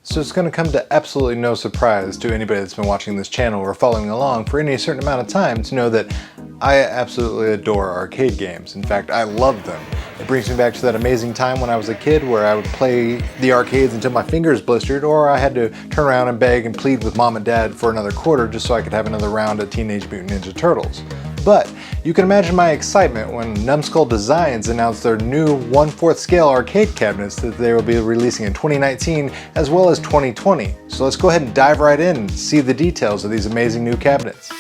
So it's going to come to absolutely no surprise to anybody that's been watching this channel or following along for any certain amount of time to know that I absolutely adore arcade games. In fact, I love them. It brings me back to that amazing time when I was a kid where I would play the arcades until my fingers blistered, or I had to turn around and beg and plead with mom and dad for another quarter just so I could have another round of Teenage Mutant Ninja Turtles. But you can imagine my excitement when Numskull Designs announced their new 1/4 scale arcade cabinets that they will be releasing in 2019 as well as 2020. So let's go ahead and dive right in and see the details of these amazing new cabinets.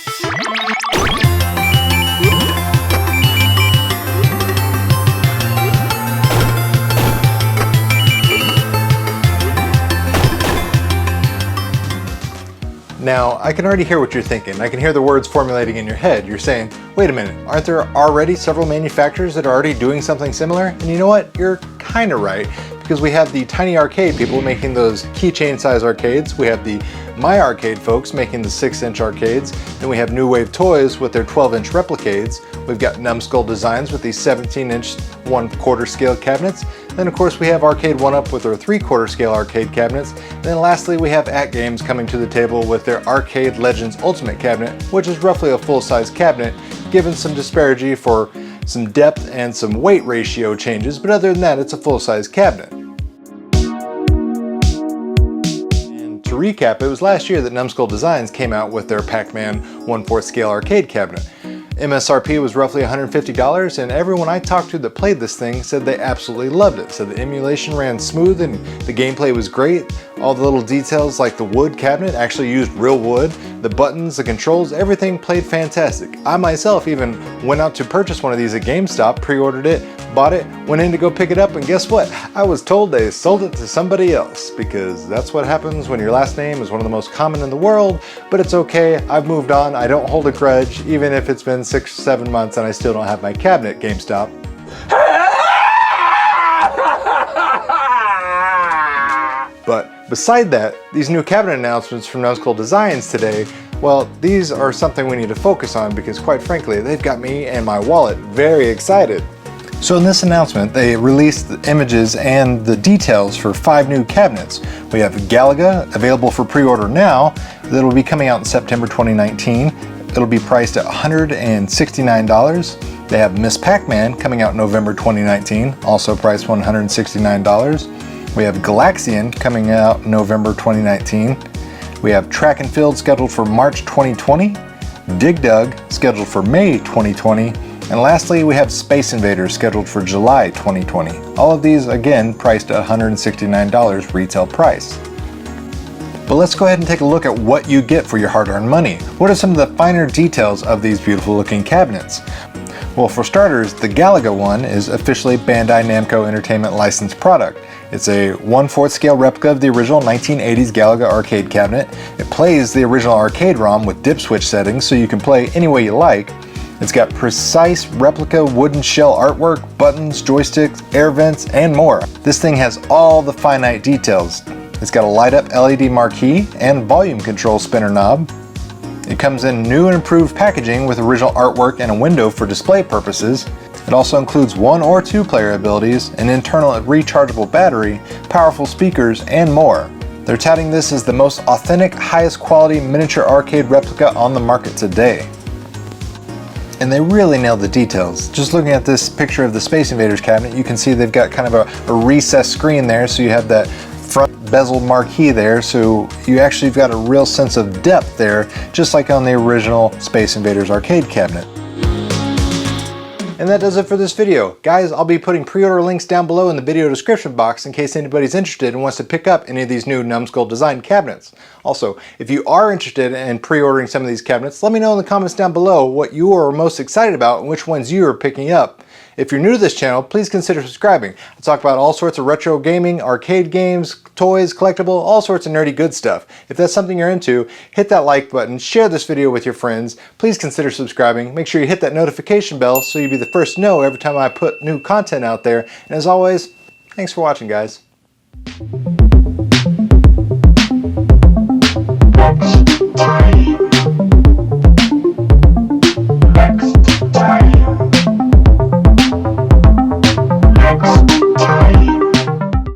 Now, I can already hear what you're thinking. I can hear the words formulating in your head. You're saying, wait a minute, aren't there already several manufacturers that are already doing something similar? And you know what? You're kind of right, because we have the Tiny Arcade people making those keychain size arcades. We have the My Arcade folks making the 6-inch arcades. Then we have New Wave Toys with their 12-inch replicades. We've got Numskull Designs with these 17-inch 1/4 scale cabinets. Then of course we have Arcade 1-Up with their 3/4 scale arcade cabinets. And then lastly we have At Games coming to the table with their Arcade Legends Ultimate cabinet, which is roughly a full-size cabinet, given some disparity for some depth and some weight ratio changes, but other than that it's a full-size cabinet. And to recap, it was last year that Numskull Designs came out with their Pac-Man 1/4 scale arcade cabinet. MSRP was roughly $150, and everyone I talked to that played this thing said they absolutely loved it. Said the emulation ran smooth and the gameplay was great. All the little details like the wood cabinet actually used real wood. The buttons, the controls, everything played fantastic. I myself even went out to purchase one of these at GameStop, pre-ordered it, bought it, went in to go pick it up, and guess what? I was told they sold it to somebody else, because that's what happens when your last name is one of the most common in the world. But it's okay, I've moved on, I don't hold a grudge, even if it's been 6 or 7 months and I still don't have my cabinet at GameStop. But beside that, these new cabinet announcements from Numskull Designs today, well, these are something we need to focus on because quite frankly, they've got me and my wallet very excited. So in this announcement, they released the images and the details for 5 new cabinets. We have Galaga, available for pre-order now, that'll be coming out in September 2019. It'll be priced at $169. They have Miss Pac-Man coming out in November 2019, also priced $169. We have Galaxian coming out in November 2019. We have Track and Field scheduled for March 2020. Dig Dug scheduled for May 2020. And lastly, we have Space Invaders scheduled for July 2020. All of these, again, priced at $169 retail price. But let's go ahead and take a look at what you get for your hard-earned money. What are some of the finer details of these beautiful looking cabinets? Well, for starters, the Galaga one is officially Bandai Namco Entertainment licensed product. It's a 1/4 scale replica of the original 1980s Galaga arcade cabinet. It plays the original arcade ROM with dip switch settings so you can play any way you like. It's got precise replica wooden shell artwork, buttons, joysticks, air vents, and more. This thing has all the finite details. It's got a light up LED marquee and volume control spinner knob. It comes in new and improved packaging with original artwork and a window for display purposes. It also includes 1 or 2 player abilities, an internal rechargeable battery, powerful speakers, and more. They're touting this as the most authentic, highest quality miniature arcade replica on the market today. And they really nailed the details. Just looking at this picture of the Space Invaders cabinet, you can see they've got kind of a recessed screen there, so you have that front bezel marquee there, so you actually got a real sense of depth there, just like on the original Space Invaders arcade cabinet. And that does it for this video. Guys, I'll be putting pre-order links down below in the video description box in case anybody's interested and wants to pick up any of these new Numskull Design cabinets. Also, if you are interested in pre-ordering some of these cabinets, let me know in the comments down below what you are most excited about and which ones you are picking up. If you're new to this channel, please consider subscribing. I talk about all sorts of retro gaming, arcade games, toys, collectible, all sorts of nerdy good stuff. If that's something you're into, hit that like button, share this video with your friends, please consider subscribing, make sure you hit that notification bell so you'll be the first to know every time I put new content out there, and as always, thanks for watching, guys.